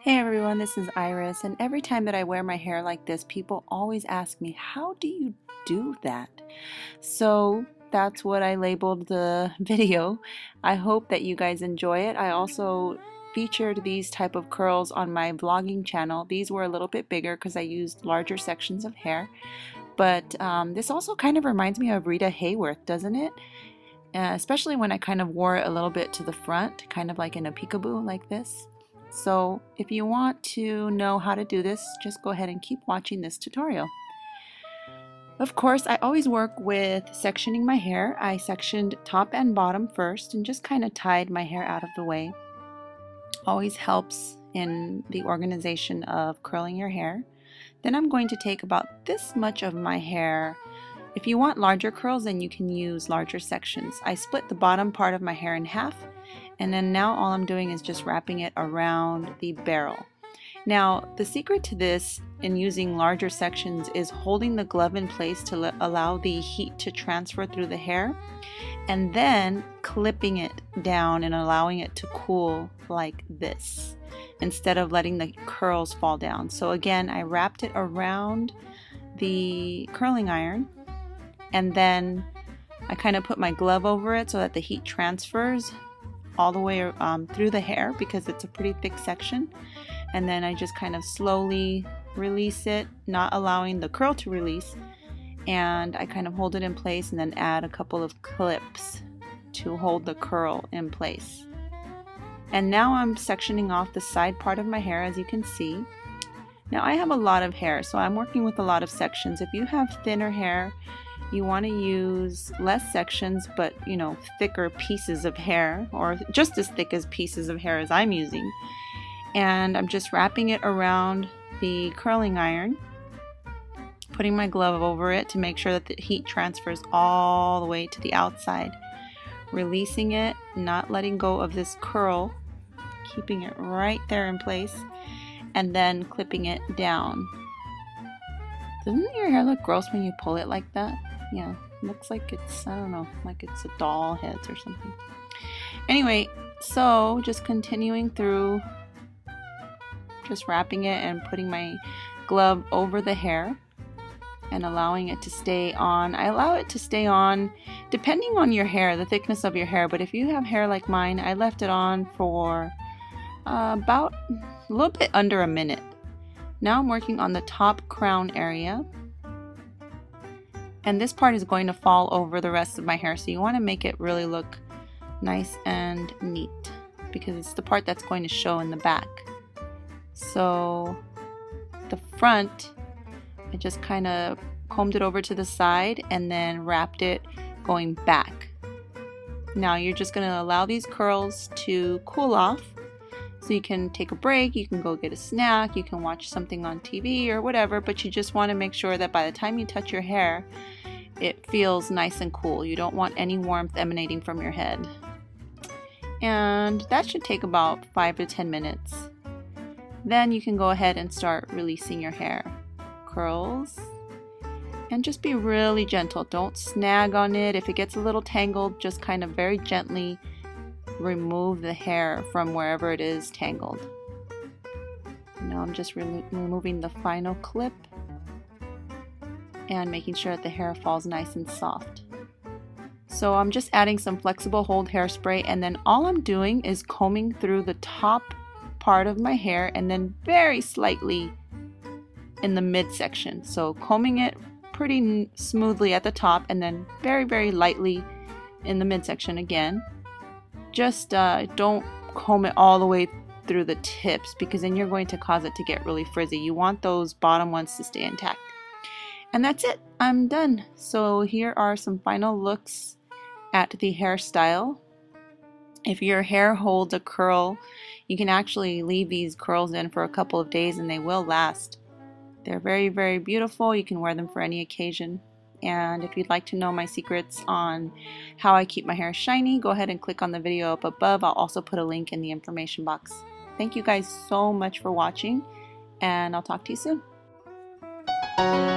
Hey everyone, this is Iris, and every time that I wear my hair like this, people always ask me, how do you do that? So that's what I labeled the video. I hope that you guys enjoy it. I also featured these type of curls on my vlogging channel. These were a little bit bigger because I used larger sections of hair, but this also kind of reminds me of Rita Hayworth, doesn't it? Especially when I kind of wore it a little bit to the front, kind of like in a peekaboo like this. So if you want to know how to do this, just go ahead and keep watching this tutorial. Of course, I always work with sectioning my hair. I sectioned top and bottom first and just kind of tied my hair out of the way. Always helps in the organization of curling your hair. Then I'm going to take about this much of my hair. If you want larger curls, then you can use larger sections. I split the bottom part of my hair in half, and then now all I'm doing is just wrapping it around the barrel. Now, the secret to this in using larger sections is holding the glove in place to allow the heat to transfer through the hair, and then clipping it down and allowing it to cool like this, instead of letting the curls fall down. So again, I wrapped it around the curling iron, and then I kind of put my glove over it so that the heat transfers all the way through the hair because it's a pretty thick section. And then I just kind of slowly release it, not allowing the curl to release, and I kind of hold it in place and then add a couple of clips to hold the curl in place. And now I'm sectioning off the side part of my hair, as you can see. Now I have a lot of hair, so I'm working with a lot of sections. If you have thinner hair, you want to use less sections, but thicker pieces of hair, or just as thick as pieces of hair as I'm using. And I'm just wrapping it around the curling iron, putting my glove over it to make sure that the heat transfers all the way to the outside. Releasing it, not letting go of this curl, keeping it right there in place, and then clipping it down. Doesn't your hair look gross when you pull it like that? Yeah, looks like it's, I don't know, like it's a doll heads or something. Anyway, so just continuing through, just wrapping it and putting my glove over the hair and allowing it to stay on. I allow it to stay on depending on your hair, the thickness of your hair, but if you have hair like mine, I left it on for about a little bit under a minute. Now I'm working on the top crown area, and this part is going to fall over the rest of my hair, so you want to make it really look nice and neat because it's the part that's going to show in the back. So the front, I just kind of combed it over to the side and then wrapped it going back. Now you're just going to allow these curls to cool off. So you can take a break, you can go get a snack, you can watch something on TV or whatever, but you just want to make sure that by the time you touch your hair, it feels nice and cool. You don't want any warmth emanating from your head. And that should take about 5 to 10 minutes. Then you can go ahead and start releasing your hair. Curls. And just be really gentle. Don't snag on it. If it gets a little tangled, just kind of very gently remove the hair from wherever it is tangled. Now I'm just removing the final clip and making sure that the hair falls nice and soft. So I'm just adding some flexible hold hairspray, and then all I'm doing is combing through the top part of my hair and then very slightly in the midsection. So combing it pretty smoothly at the top and then very, very lightly in the midsection again. Just don't comb it all the way through the tips because then you're going to cause it to get really frizzy. You want those bottom ones to stay intact. And that's it. I'm done. So here are some final looks at the hairstyle. If your hair holds a curl, you can actually leave these curls in for a couple of days and they will last. They're very, very beautiful. You can wear them for any occasion. And if you'd like to know my secrets on how I keep my hair shiny, go ahead and click on the video up above. I'll also put a link in the information box. Thank you guys so much for watching, and I'll talk to you soon.